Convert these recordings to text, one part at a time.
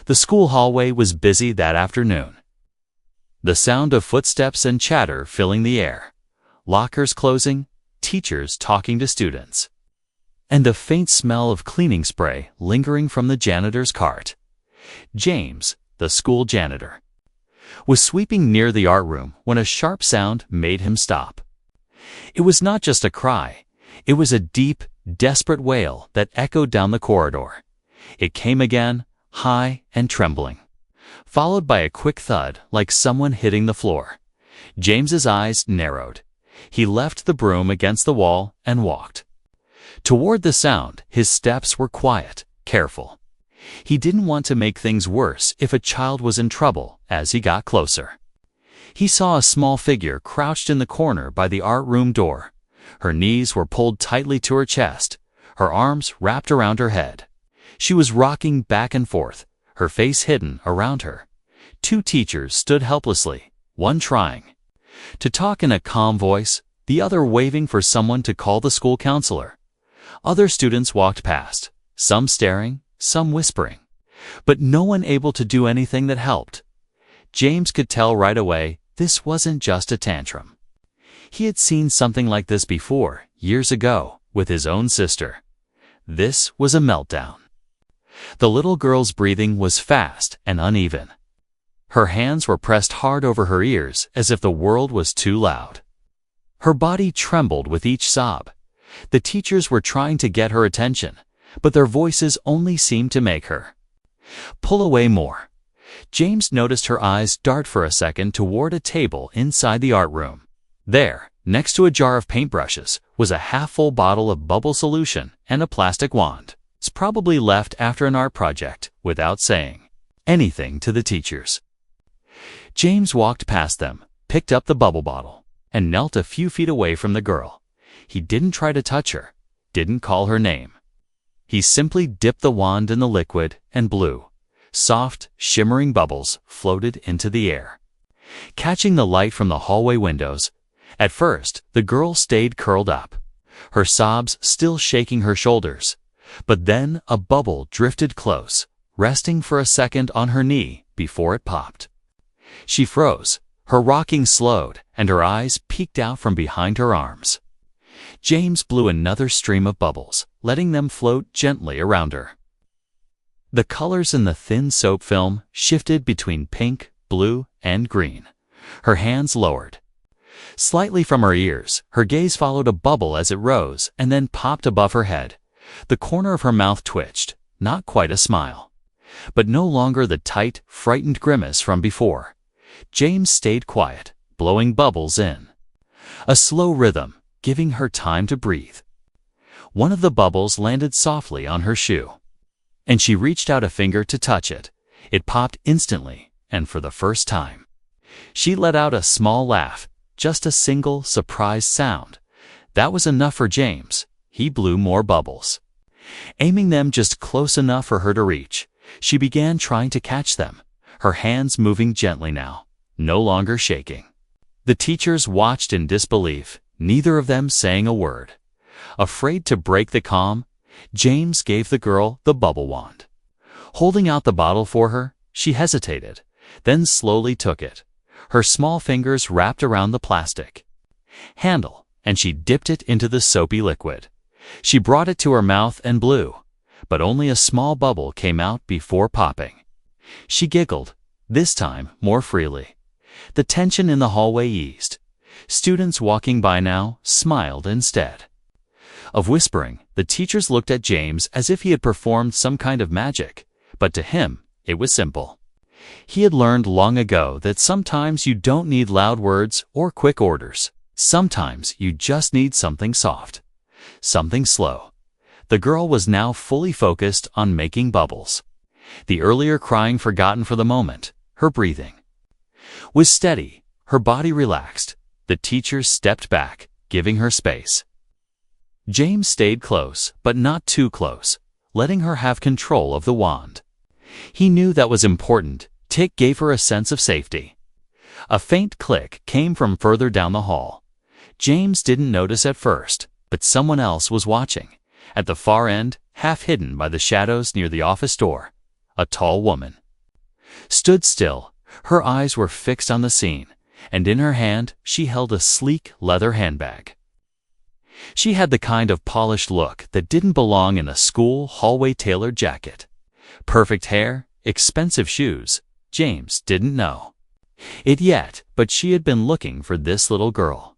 The school hallway was busy that afternoon. The sound of footsteps and chatter filling the air, lockers closing, teachers talking to students, and the faint smell of cleaning spray lingering from the janitor's cart. James, the school janitor, was sweeping near the art room when a sharp sound made him stop. It was not just a cry. It was a deep, desperate wail that echoed down the corridor. It came again, high and trembling, followed by a quick thud like someone hitting the floor. James's eyes narrowed. He left the broom against the wall and walked toward the sound. His steps were quiet, careful. He didn't want to make things worse if a child was in trouble. As he got closer, he saw a small figure crouched in the corner by the art room door. Her knees were pulled tightly to her chest, her arms wrapped around her head. She was rocking back and forth, her face hidden around her. Two teachers stood helplessly, one trying to talk in a calm voice, the other waving for someone to call the school counselor. Other students walked past, some staring, some whispering, but no one able to do anything that helped. James could tell right away this wasn't just a tantrum. He had seen something like this before, years ago, with his own sister. This was a meltdown. The little girl's breathing was fast and uneven. Her hands were pressed hard over her ears as if the world was too loud. Her body trembled with each sob. The teachers were trying to get her attention, but their voices only seemed to make her pull away more. James noticed her eyes dart for a second toward a table inside the art room. There, next to a jar of paintbrushes, was a half-full bottle of bubble solution and a plastic wand. It's probably left after an art project, without saying anything to the teachers. James walked past them, picked up the bubble bottle, and knelt a few feet away from the girl. He didn't try to touch her, didn't call her name. He simply dipped the wand in the liquid and blew. Soft, shimmering bubbles floated into the air, catching the light from the hallway windows. At first, the girl stayed curled up, her sobs still shaking her shoulders. But then a bubble drifted close, resting for a second on her knee before it popped. She froze, her rocking slowed, and her eyes peeked out from behind her arms. James blew another stream of bubbles, letting them float gently around her. The colors in the thin soap film shifted between pink, blue, and green. Her hands lowered slightly from her ears. Her gaze followed a bubble as it rose and then popped above her head. The corner of her mouth twitched, not quite a smile, but no longer the tight, frightened grimace from before. James stayed quiet, blowing bubbles in a slow rhythm, giving her time to breathe. One of the bubbles landed softly on her shoe, and she reached out a finger to touch it. It popped instantly, and for the first time. She let out a small laugh, just a single, surprised sound. That was enough for James. He blew more bubbles, aiming them just close enough for her to reach. She began trying to catch them, her hands moving gently now, no longer shaking. The teachers watched in disbelief, neither of them saying a word. Afraid to break the calm, James gave the girl the bubble wand. Holding out the bottle for her, she hesitated, then slowly took it. Her small fingers wrapped around the plastic handle, and she dipped it into the soapy liquid. She brought it to her mouth and blew, but only a small bubble came out before popping. She giggled, this time more freely. The tension in the hallway eased. Students walking by now smiled instead of whispering. The teachers looked at James as if he had performed some kind of magic, but to him, it was simple. He had learned long ago that sometimes you don't need loud words or quick orders. Sometimes you just need something soft, something slow. The girl was now fully focused on making bubbles. The earlier crying forgotten for the moment. Her breathing was steady, her body relaxed. The teachers stepped back, giving her space. James stayed close, but not too close, letting her have control of the wand. He knew that was important. Tick gave her a sense of safety. A faint click came from further down the hall. James didn't notice at first, but someone else was watching. At the far end, half hidden by the shadows near the office door, a tall woman, stood still. Her eyes were fixed on the scene, and in her hand she held a sleek leather handbag. She had the kind of polished look that didn't belong in a school hallway tailored jacket. Perfect hair, expensive shoes. James didn't know it yet, but she had been looking for this little girl.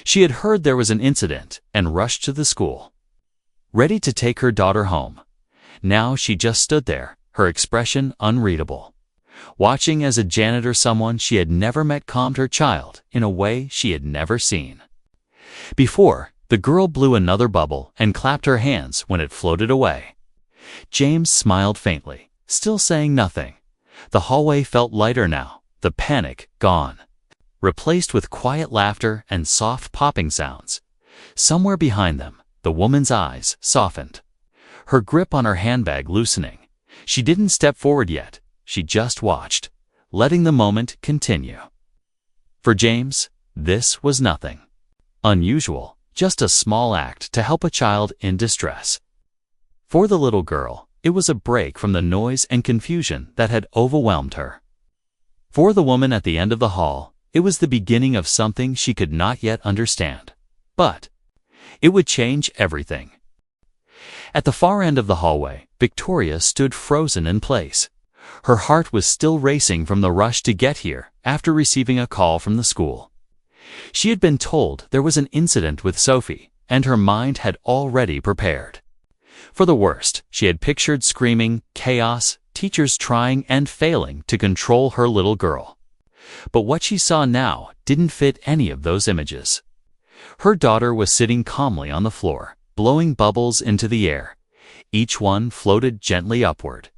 She had heard there was an incident and rushed to the school, ready to take her daughter home. Now she just stood there, her expression unreadable, watching as a janitor someone she had never met calmed her child in a way she had never seen before. The girl blew another bubble and clapped her hands when it floated away. James smiled faintly, still saying nothing. The hallway felt lighter now, the panic gone, replaced with quiet laughter and soft popping sounds. Somewhere behind them, the woman's eyes softened, her grip on her handbag loosening. She didn't step forward yet, she just watched, letting the moment continue. For James, this was nothing unusual, just a small act to help a child in distress. For the little girl, it was a break from the noise and confusion that had overwhelmed her. For the woman at the end of the hall, it was the beginning of something she could not yet understand. But it would change everything. At the far end of the hallway, Victoria stood frozen in place. Her heart was still racing from the rush to get here after receiving a call from the school. She had been told there was an incident with Sophie, and her mind had already prepared for the worst. She had pictured screaming, chaos, teachers trying and failing to control her little girl. But what she saw now didn't fit any of those images. Her daughter was sitting calmly on the floor, blowing bubbles into the air. Each one floated gently upward.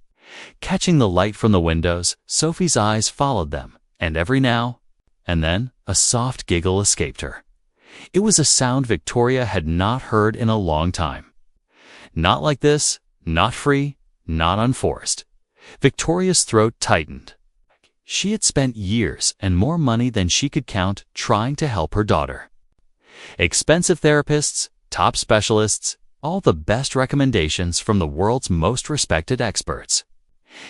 Catching the light from the windows, Sophie's eyes followed them, and every now and then a soft giggle escaped her. It was a sound Victoria had not heard in a long time. Not like this, not free, not unforced. Victoria's throat tightened. She had spent years and more money than she could count trying to help her daughter. Expensive therapists, top specialists, all the best recommendations from the world's most respected experts.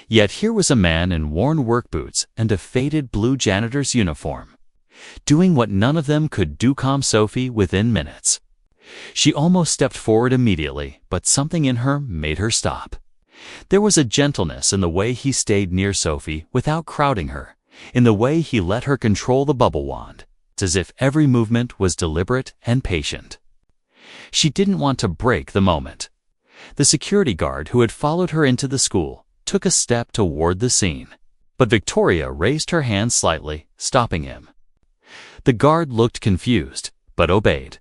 Yet here was a man in worn work boots and a faded blue janitor's uniform, doing what none of them could do. Calm Sophie within minutes. She almost stepped forward immediately, but something in her made her stop. There was a gentleness in the way he stayed near Sophie without crowding her, in the way he let her control the bubble wand. It's as if every movement was deliberate and patient. She didn't want to break the moment. The security guard who had followed her into the school took a step toward the scene, but Victoria raised her hand slightly, stopping him. The guard looked confused, but obeyed.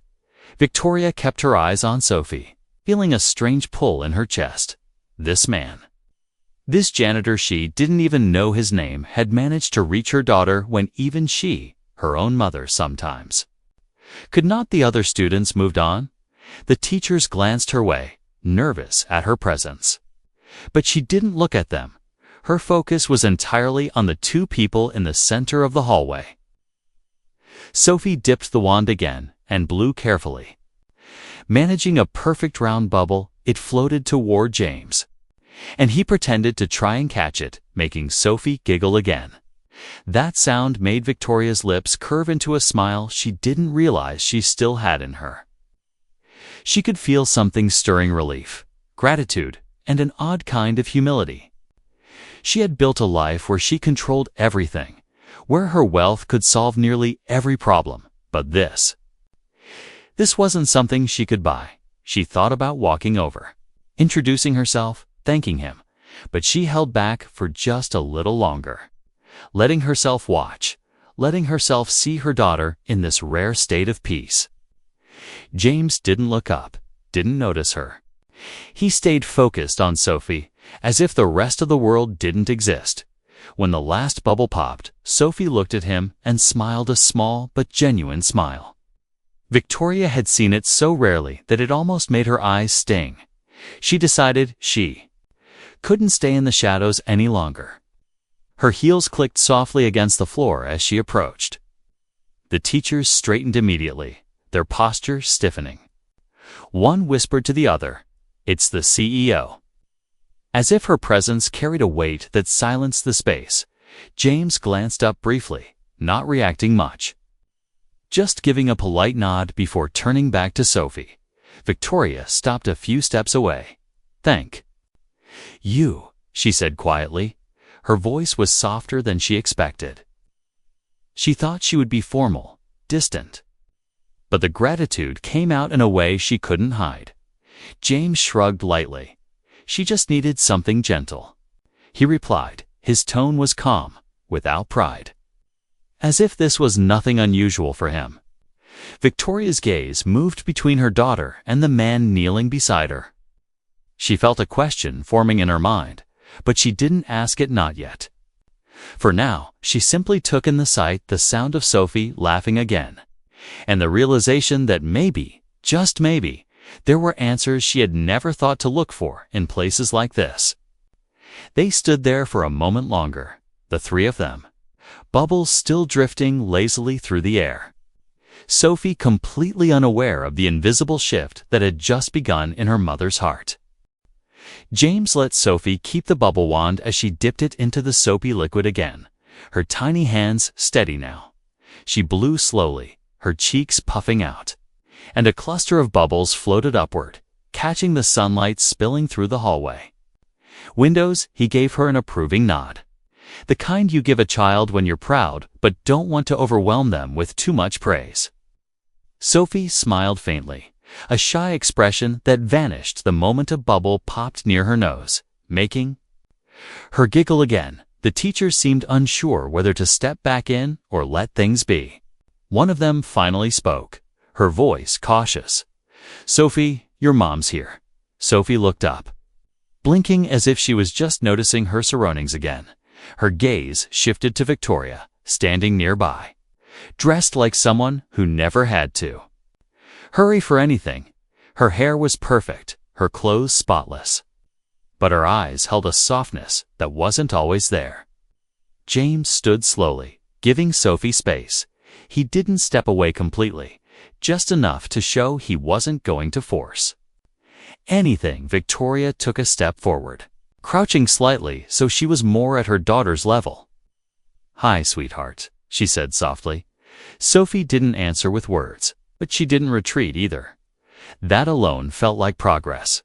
Victoria kept her eyes on Sophie, feeling a strange pull in her chest. This man, this janitor she didn't even know his name, had managed to reach her daughter when even she, her own mother sometimes. Could not the other students moved on? The teachers glanced her way, nervous at her presence. But she didn't look at them. Her focus was entirely on the two people in the center of the hallway. Sophie dipped the wand again and blew carefully. Managing a perfect round bubble, it floated toward James, and he pretended to try and catch it, making Sophie giggle again. That sound made Victoria's lips curve into a smile she didn't realize she still had in her. She could feel something stirring: relief, gratitude, and an odd kind of humility. She had built a life where she controlled everything, where her wealth could solve nearly every problem. But this wasn't something she could buy. She thought about walking over, introducing herself, thanking him, but she held back for just a little longer, letting herself watch, letting herself see her daughter in this rare state of peace. James didn't look up, didn't notice her. He stayed focused on Sophie, as if the rest of the world didn't exist. When the last bubble popped, Sophie looked at him and smiled a small but genuine smile. Victoria had seen it so rarely that it almost made her eyes sting. She decided she couldn't stay in the shadows any longer. Her heels clicked softly against the floor as she approached. The teachers straightened immediately, their posture stiffening. One whispered to the other, "It's the CEO." As if her presence carried a weight that silenced the space, James glanced up briefly, not reacting much. Just giving a polite nod before turning back to Sophie, Victoria stopped a few steps away. "Thank you," she said quietly. Her voice was softer than she expected. She thought she would be formal, distant. But the gratitude came out in a way she couldn't hide. James shrugged lightly. She just needed something gentle. He replied. His tone was calm, without pride. As if this was nothing unusual for him. Victoria's gaze moved between her daughter and the man kneeling beside her. She felt a question forming in her mind, but she didn't ask it not yet. For now, she simply took in the sight the sound of Sophie laughing again, and the realization that maybe, just maybe, there were answers she had never thought to look for in places like this. They stood there for a moment longer, the three of them, bubbles still drifting lazily through the air. Sophie completely unaware of the invisible shift that had just begun in her mother's heart. James let Sophie keep the bubble wand as she dipped it into the soapy liquid again, her tiny hands steady now. She blew slowly, her cheeks puffing out, and a cluster of bubbles floated upward, catching the sunlight spilling through the hallway. Windows, he gave her an approving nod. The kind you give a child when you're proud but don't want to overwhelm them with too much praise. Sophie smiled faintly, a shy expression that vanished the moment a bubble popped near her nose, making her giggle again. The teacher seemed unsure whether to step back in or let things be. One of them finally spoke, her voice cautious. "Sophie, your mom's here." Sophie looked up, blinking as if she was just noticing her surroundings again. Her gaze shifted to Victoria, standing nearby, dressed like someone who never had to hurry for anything. Her hair was perfect, her clothes spotless. But her eyes held a softness that wasn't always there. James stood slowly, giving Sophie space. He didn't step away completely, just enough to show he wasn't going to force anything. Victoria took a step forward, crouching slightly so she was more at her daughter's level. "Hi, sweetheart," she said softly. Sophie didn't answer with words, but she didn't retreat either. That alone felt like progress.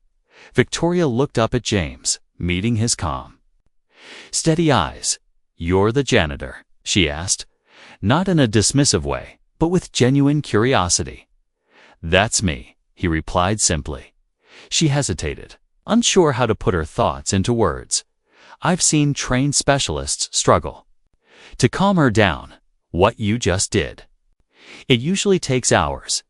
Victoria looked up at James, meeting his calm, steady eyes. "You're the janitor?" she asked, not in a dismissive way, but with genuine curiosity. "That's me," he replied simply. She hesitated, unsure how to put her thoughts into words. I've seen trained specialists struggle to calm her down. What you just did. It usually takes hours.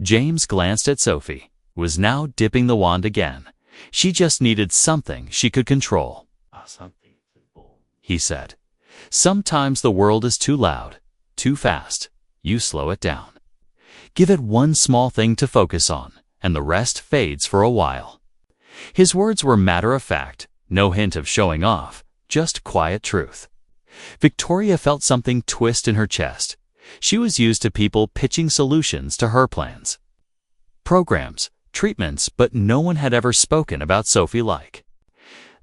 James glanced at Sophie, who was now dipping the wand again. She just needed something she could control. "Something simple," he said. "Sometimes the world is too loud, too fast. You slow it down. Give it one small thing to focus on, and the rest fades for a while." His words were matter-of-fact, no hint of showing off, just quiet truth. Victoria felt something twist in her chest. She was used to people pitching solutions to her plans, programs, treatments, but no one had ever spoken about Sophie like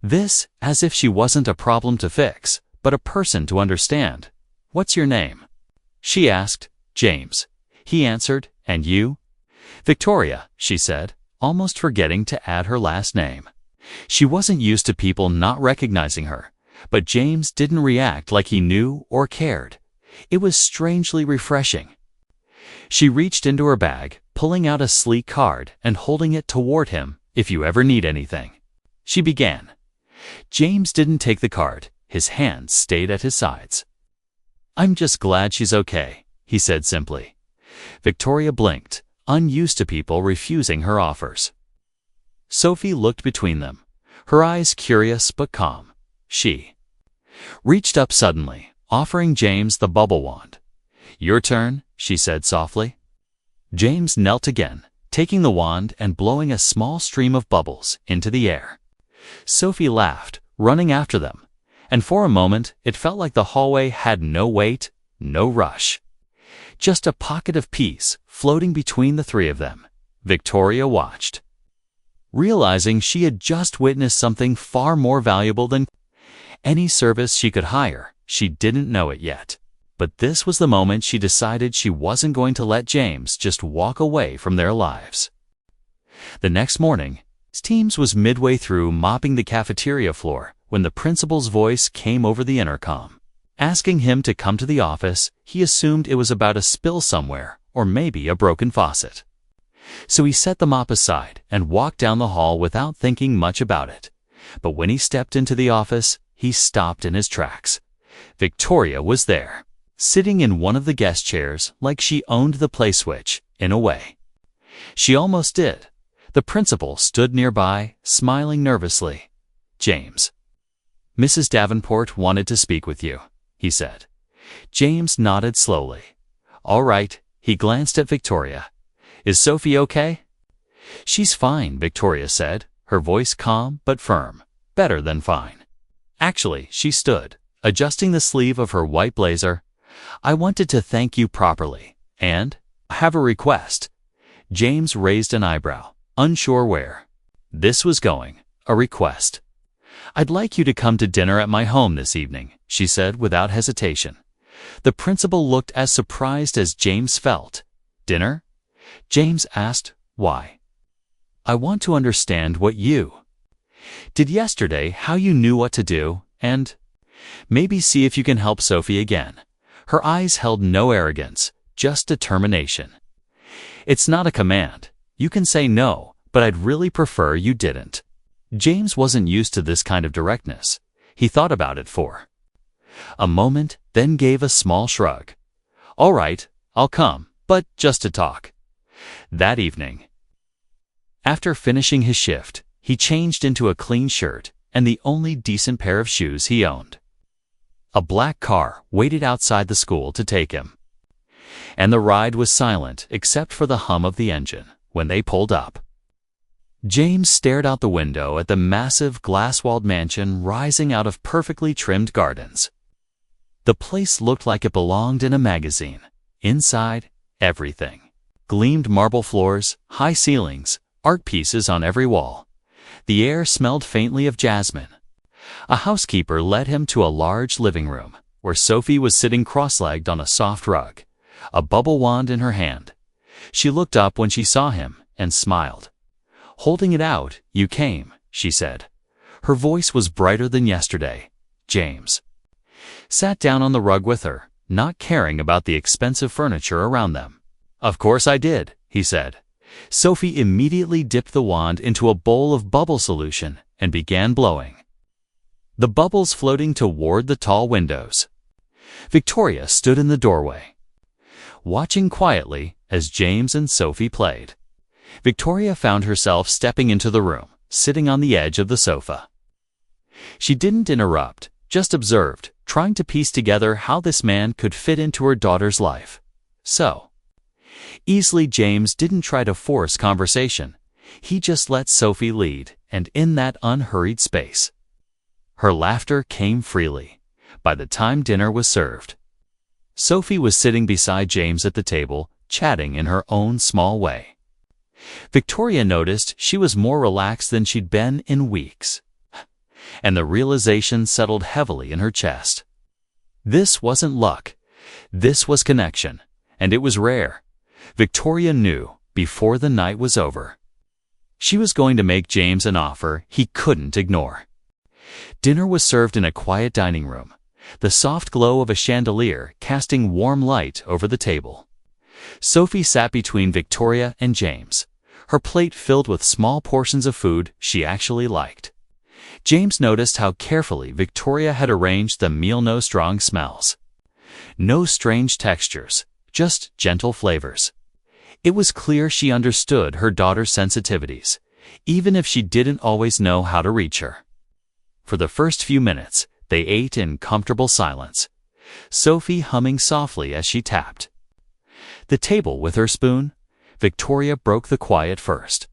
this, as if she wasn't a problem to fix, but a person to understand. "What's your name?" she asked. "James," he answered. "And you?" "Victoria," she said, almost forgetting to add her last name. She wasn't used to people not recognizing her, but James didn't react like he knew or cared. It was strangely refreshing. She reached into her bag, pulling out a sleek card and holding it toward him. "If you ever need anything," she began. James didn't take the card. His hands stayed at his sides. "I'm just glad she's okay," he said simply. Victoria blinked, unused to people refusing her offers. Sophie looked between them, her eyes curious but calm. She reached up suddenly, offering James the bubble wand. "Your turn," she said softly. James knelt again, taking the wand and blowing a small stream of bubbles into the air. Sophie laughed, running after them, and for a moment it felt like the hallway had no weight, no rush. Just a pocket of peace floating between the three of them. Victoria watched, realizing she had just witnessed something far more valuable than any service she could hire. She didn't know it yet. But this was the moment she decided she wasn't going to let James just walk away from their lives. The next morning, Teams was midway through mopping the cafeteria floor when the principal's voice came over the intercom. Asking him to come to the office, he assumed it was about a spill somewhere or maybe a broken faucet. So he set the mop aside and walked down the hall without thinking much about it. But when he stepped into the office, he stopped in his tracks. Victoria was there, sitting in one of the guest chairs like she owned the play switch, in a way. She almost did. The principal stood nearby, smiling nervously. "James, Mrs. Davenport wanted to speak with you," he said. James nodded slowly. "All right." He glanced at Victoria. "Is Sophie okay?" "She's fine," Victoria said, her voice calm but firm. "Better than fine." Actually, she stood, adjusting the sleeve of her white blazer. "I wanted to thank you properly, and have a request." James raised an eyebrow, unsure where this was going. A request. "I'd like you to come to dinner at my home this evening," she said without hesitation. The principal looked as surprised as James felt. "Dinner?" James asked. "Why?" "I want to understand what you did yesterday, how you knew what to do, and maybe see if you can help Sophie again." Her eyes held no arrogance, just determination. "It's not a command. You can say no, but I'd really prefer you didn't." James wasn't used to this kind of directness. He thought about it for a moment, then gave a small shrug. "All right, I'll come, but just to talk." That evening, after finishing his shift, he changed into a clean shirt and the only decent pair of shoes he owned. A black car waited outside the school to take him, and the ride was silent except for the hum of the engine when they pulled up. James stared out the window at the massive glass-walled mansion rising out of perfectly trimmed gardens. The place looked like it belonged in a magazine. Inside, everything gleamed: marble floors, high ceilings, art pieces on every wall. The air smelled faintly of jasmine. A housekeeper led him to a large living room, where Sophie was sitting cross-legged on a soft rug, a bubble wand in her hand. She looked up when she saw him and smiled. "Holding it out, you came," she said. Her voice was brighter than yesterday. James sat down on the rug with her, not caring about the expensive furniture around them. "Of course I did," he said. Sophie immediately dipped the wand into a bowl of bubble solution and began blowing, the bubbles floating toward the tall windows. Victoria stood in the doorway, watching quietly as James and Sophie played. Victoria found herself stepping into the room, sitting on the edge of the sofa. She didn't interrupt, just observed, trying to piece together how this man could fit into her daughter's life. So easily, James didn't try to force conversation. He just let Sophie lead, and in that unhurried space, her laughter came freely. By the time dinner was served, Sophie was sitting beside James at the table, chatting in her own small way. Victoria noticed she was more relaxed than she'd been in weeks, and the realization settled heavily in her chest. This wasn't luck. This was connection, and it was rare. Victoria knew before the night was over she was going to make James an offer he couldn't ignore. Dinner was served in a quiet dining room, the soft glow of a chandelier casting warm light over the table. Sophie sat between Victoria and James, her plate filled with small portions of food she actually liked. James noticed how carefully Victoria had arranged the meal. No strong smells, no strange textures, just gentle flavors. It was clear she understood her daughter's sensitivities, even if she didn't always know how to reach her. For the first few minutes, they ate in comfortable silence, Sophie humming softly as she tapped the table with her spoon. Victoria broke the quiet first.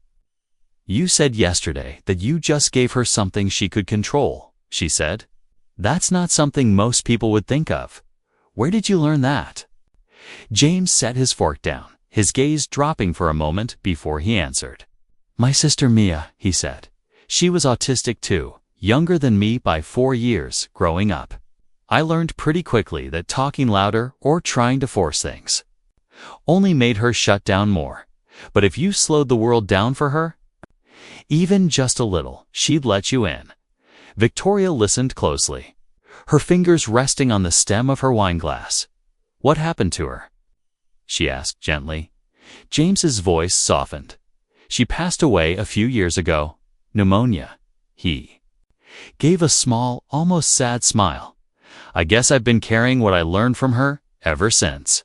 "You said yesterday that you just gave her something she could control," she said. "That's not something most people would think of. Where did you learn that?" James set his fork down, his gaze dropping for a moment before he answered. My sister Mia, he said. She was autistic too, younger than me by 4 years growing up. I learned pretty quickly that talking louder or trying to force things only made her shut down more. But if you slowed the world down for her, even just a little, she'd let you in. Victoria listened closely, her fingers resting on the stem of her wine glass. What happened to her? She asked gently. James's voice softened. She passed away a few years ago. Pneumonia. He gave a small, almost sad smile. I guess I've been carrying what I learned from her ever since.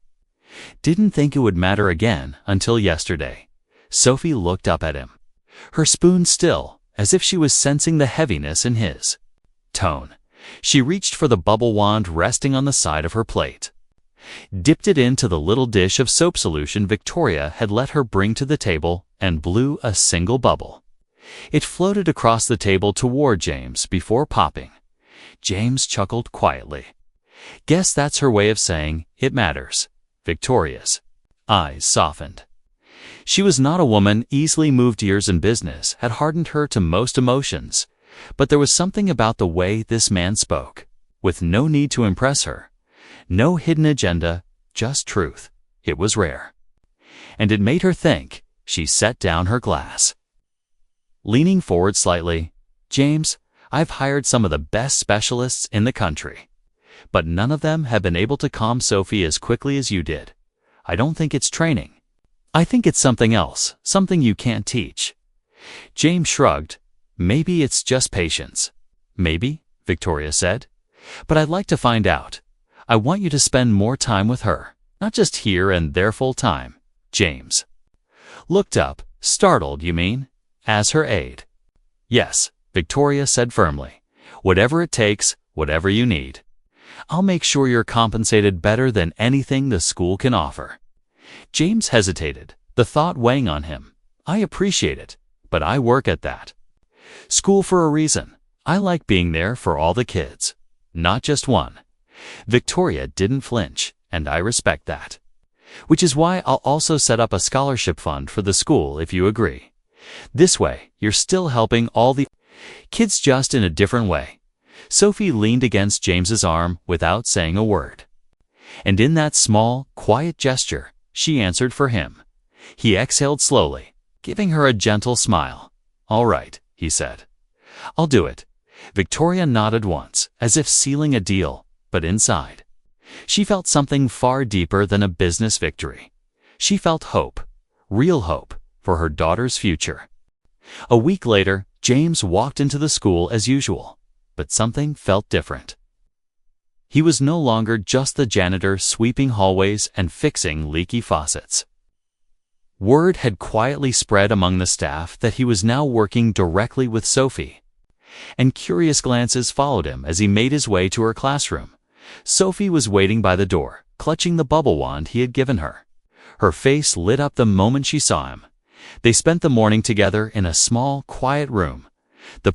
Didn't think it would matter again until yesterday. Sophie looked up at him, her spoon still, as if she was sensing the heaviness in his tone. She reached for the bubble wand resting on the side of her plate, dipped it into the little dish of soap solution Victoria had let her bring to the table, and blew a single bubble. It floated across the table toward James before popping. James chuckled quietly. Guess that's her way of saying, it matters. Victoria's eyes softened. She was not a woman easily moved. Years in business had hardened her to most emotions, but there was something about the way this man spoke, with no need to impress her, no hidden agenda, just truth. It was rare. And it made her think. She set down her glass. Leaning forward slightly, James, I've hired some of the best specialists in the country, but none of them have been able to calm Sophie as quickly as you did. I don't think it's training. I think it's something else, something you can't teach. James shrugged. Maybe it's just patience. Maybe, Victoria said. But I'd like to find out. I want you to spend more time with her, not just here and there full time. James looked up, startled, you mean? As her aide. Yes, Victoria said firmly. Whatever it takes, whatever you need. I'll make sure you're compensated better than anything the school can offer. James hesitated, the thought weighing on him. I appreciate it, but I work at that school for a reason. I like being there for all the kids, not just one. Victoria didn't flinch, and I respect that. Which is why I'll also set up a scholarship fund for the school if you agree. This way, you're still helping all the kids, just in a different way. Sophie leaned against James's arm without saying a word. And in that small, quiet gesture, she answered for him. He exhaled slowly, giving her a gentle smile. All right, he said. I'll do it. Victoria nodded once, as if sealing a deal, but inside, she felt something far deeper than a business victory. She felt hope, real hope, for her daughter's future. A week later, James walked into the school as usual, but something felt different. He was no longer just the janitor sweeping hallways and fixing leaky faucets. Word had quietly spread among the staff that he was now working directly with Sophie, and curious glances followed him as he made his way to her classroom. Sophie was waiting by the door, clutching the bubble wand he had given her. Her face lit up the moment she saw him. They spent the morning together in a small, quiet room. The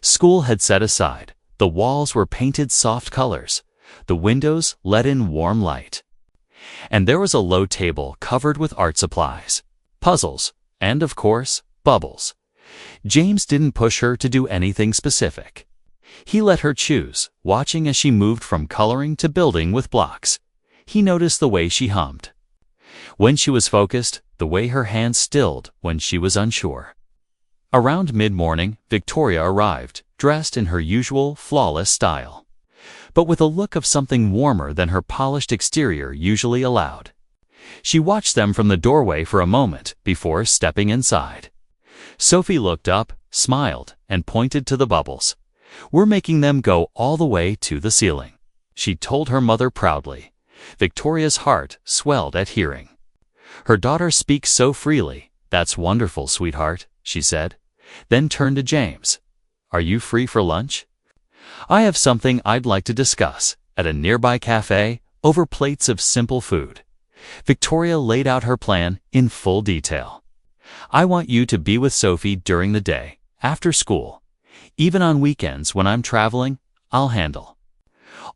school had set aside. The walls were painted soft colors. The windows let in warm light. And there was a low table covered with art supplies, puzzles, and, of course, bubbles. James didn't push her to do anything specific. He let her choose, watching as she moved from coloring to building with blocks. He noticed the way she hummed when she was focused, the way her hands stilled when she was unsure. Around mid-morning, Victoria arrived, dressed in her usual flawless style, but with a look of something warmer than her polished exterior usually allowed. She watched them from the doorway for a moment before stepping inside. Sophie looked up, smiled, and pointed to the bubbles. We're making them go all the way to the ceiling, she told her mother proudly. Victoria's heart swelled at hearing her daughter speak so freely. That's wonderful, sweetheart, she said, then turned to James. Are you free for lunch? I have something I'd like to discuss at a nearby cafe over plates of simple food. Victoria laid out her plan in full detail. I want you to be with Sophie during the day, after school. Even on weekends when I'm traveling, I'll handle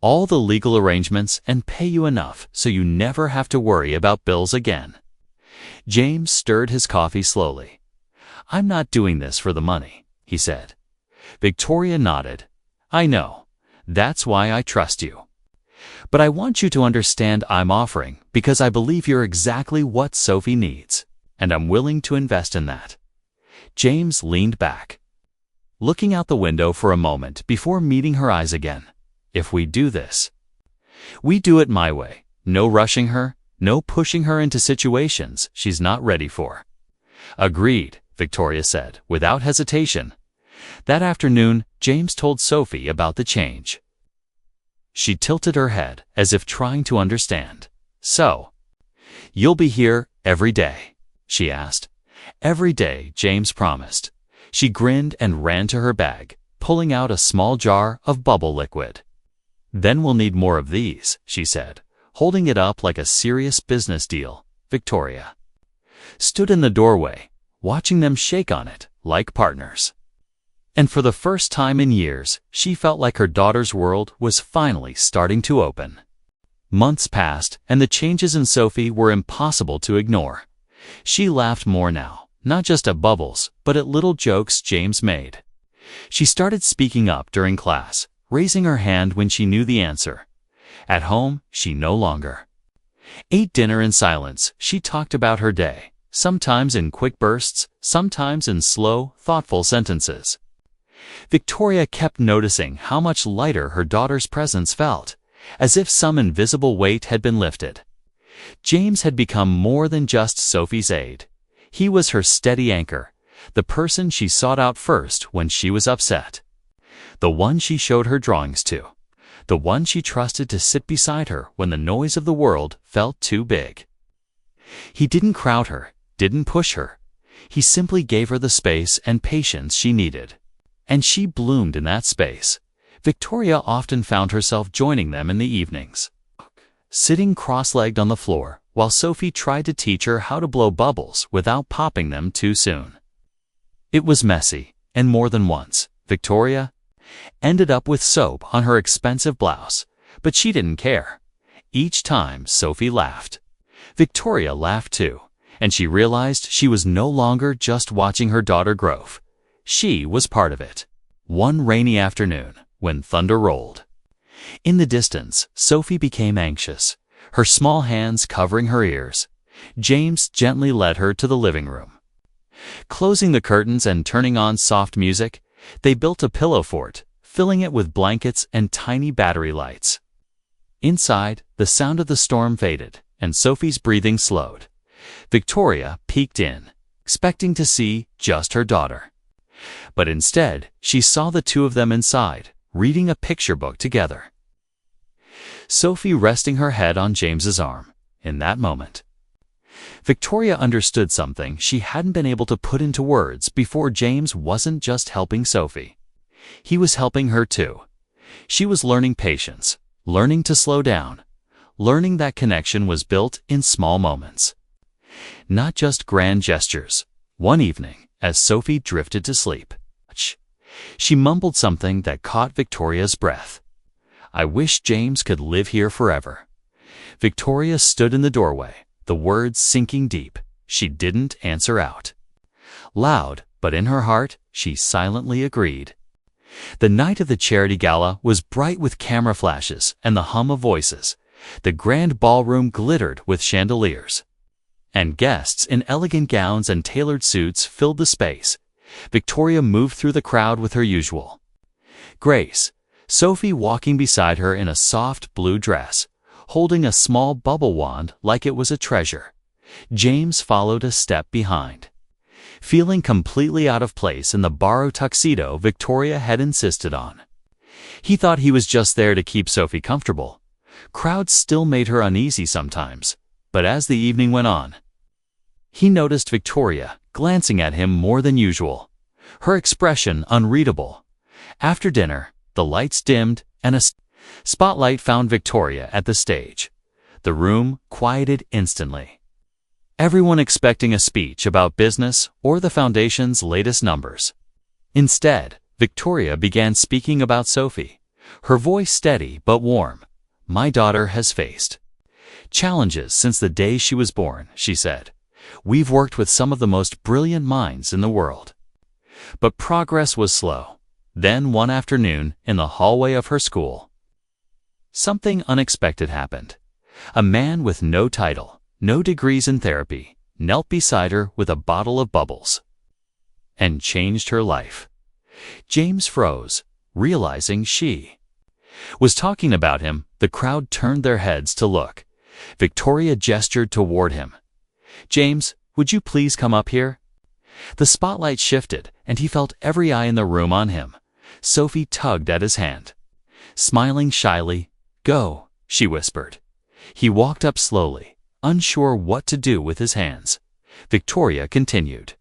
all the legal arrangements and pay you enough so you never have to worry about bills again. James stirred his coffee slowly. "I'm not doing this for the money," he said. Victoria nodded. "I know. That's why I trust you. But I want you to understand I'm offering because I believe you're exactly what Sophie needs, and I'm willing to invest in that." James leaned back, looking out the window for a moment before meeting her eyes again. "If we do this, we do it my way. No rushing her, no pushing her into situations she's not ready for." "Agreed," Victoria said, without hesitation. That afternoon, James told Sophie about the change. She tilted her head as if trying to understand. "So, you'll be here every day?" she asked. "Every day," James promised. She grinned and ran to her bag, pulling out a small jar of bubble liquid. "Then we'll need more of these," she said, holding it up like a serious business deal. Victoria stood in the doorway, watching them shake on it like partners. And for the first time in years, she felt like her daughter's world was finally starting to open. Months passed, and the changes in Sophie were impossible to ignore. She laughed more now, not just at Bubbles, but at little jokes James made. She started speaking up during class, raising her hand when she knew the answer. At home, she no longer ate dinner in silence. She talked about her day, sometimes in quick bursts, sometimes in slow, thoughtful sentences. Victoria kept noticing how much lighter her daughter's presence felt, as if some invisible weight had been lifted. James had become more than just Sophie's aide. He was her steady anchor, the person she sought out first when she was upset, the one she showed her drawings to, the one she trusted to sit beside her when the noise of the world felt too big. He didn't crowd her, didn't push her. He simply gave her the space and patience she needed. And she bloomed in that space. Victoria often found herself joining them in the evenings, sitting cross-legged on the floor while Sophie tried to teach her how to blow bubbles without popping them too soon. It was messy, and more than once, Victoria ended up with soap on her expensive blouse, but she didn't care. Each time Sophie laughed, Victoria laughed too, and she realized she was no longer just watching her daughter grow. She was part of it. One rainy afternoon, when thunder rolled in the distance, Sophie became anxious, her small hands covering her ears. James gently led her to the living room. Closing the curtains and turning on soft music, they built a pillow fort, filling it with blankets and tiny battery lights. Inside, the sound of the storm faded, and Sophie's breathing slowed. Victoria peeked in, expecting to see just her daughter. But instead, she saw the two of them inside, reading a picture book together. Sophie resting her head on James's arm. In that moment, Victoria understood something she hadn't been able to put into words before. James wasn't just helping Sophie. He was helping her too. She was learning patience, learning to slow down, learning that connection was built in small moments, not just grand gestures. One evening, as Sophie drifted to sleep, she mumbled something that caught Victoria's breath. "I wish James could live here forever." Victoria stood in the doorway, the words sinking deep. She didn't answer out loud, but in her heart, she silently agreed. The night of the charity gala was bright with camera flashes and the hum of voices. The grand ballroom glittered with chandeliers, and guests in elegant gowns and tailored suits filled the space. Victoria moved through the crowd with her usual grace, Sophie walking beside her in a soft blue dress, holding a small bubble wand like it was a treasure. James followed a step behind, feeling completely out of place in the borrowed tuxedo Victoria had insisted on. He thought he was just there to keep Sophie comfortable. Crowds still made her uneasy sometimes, but as the evening went on, he noticed Victoria glancing at him more than usual, her expression unreadable. After dinner, the lights dimmed and a spotlight found Victoria at the stage. The room quieted instantly, everyone expecting a speech about business or the foundation's latest numbers. Instead, Victoria began speaking about Sophie, her voice steady but warm. "My daughter has faced challenges since the day she was born," she said. We've worked with some of the most brilliant minds in the world. But progress was slow. Then one afternoon, in the hallway of her school, something unexpected happened. A man with no title, no degrees in therapy, knelt beside her with a bottle of bubbles and changed her life. James froze, realizing she was talking about him. The crowd turned their heads to look. Victoria gestured toward him. "James, would you please come up here?" The spotlight shifted, and he felt every eye in the room on him. Sophie tugged at his hand. Smiling shyly, "Go," she whispered. He walked up slowly, unsure what to do with his hands. Victoria continued.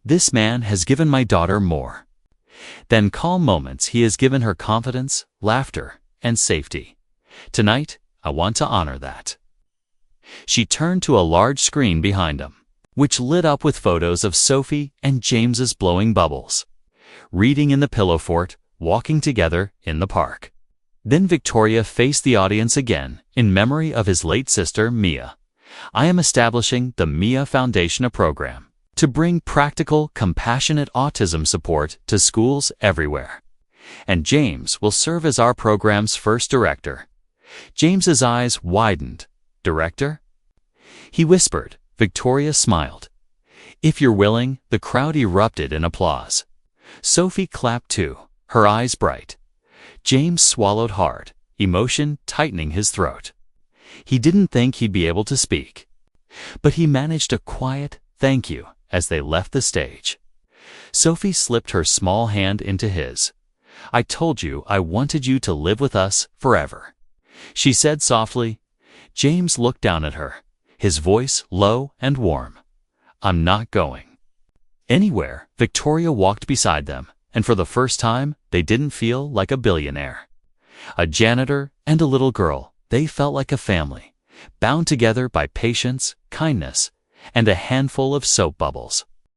"This man has given my daughter more than calm moments. He has given her confidence, laughter, and safety. Tonight, I want to honor that." She turned to a large screen behind him, which lit up with photos of Sophie and James's blowing bubbles, reading in the pillow fort, walking together in the park. Then Victoria faced the audience again, in memory of his late sister, Mia. "I am establishing the Mia Foundation, a program to bring practical, compassionate autism support to schools everywhere. And James will serve as our program's first director." James's eyes widened. "Director?" he whispered. Victoria smiled. "If you're willing." The crowd erupted in applause. Sophie clapped too, her eyes bright. James swallowed hard, emotion tightening his throat. He didn't think he'd be able to speak, but he managed a quiet "thank you" as they left the stage. Sophie slipped her small hand into his. "I told you I wanted you to live with us forever," she said softly. James looked down at her, his voice low and warm. "I'm not going anywhere." Victoria walked beside them, and for the first time, they didn't feel like a billionaire, a janitor, and a little girl. They felt like a family, bound together by patience, kindness, and a handful of soap bubbles.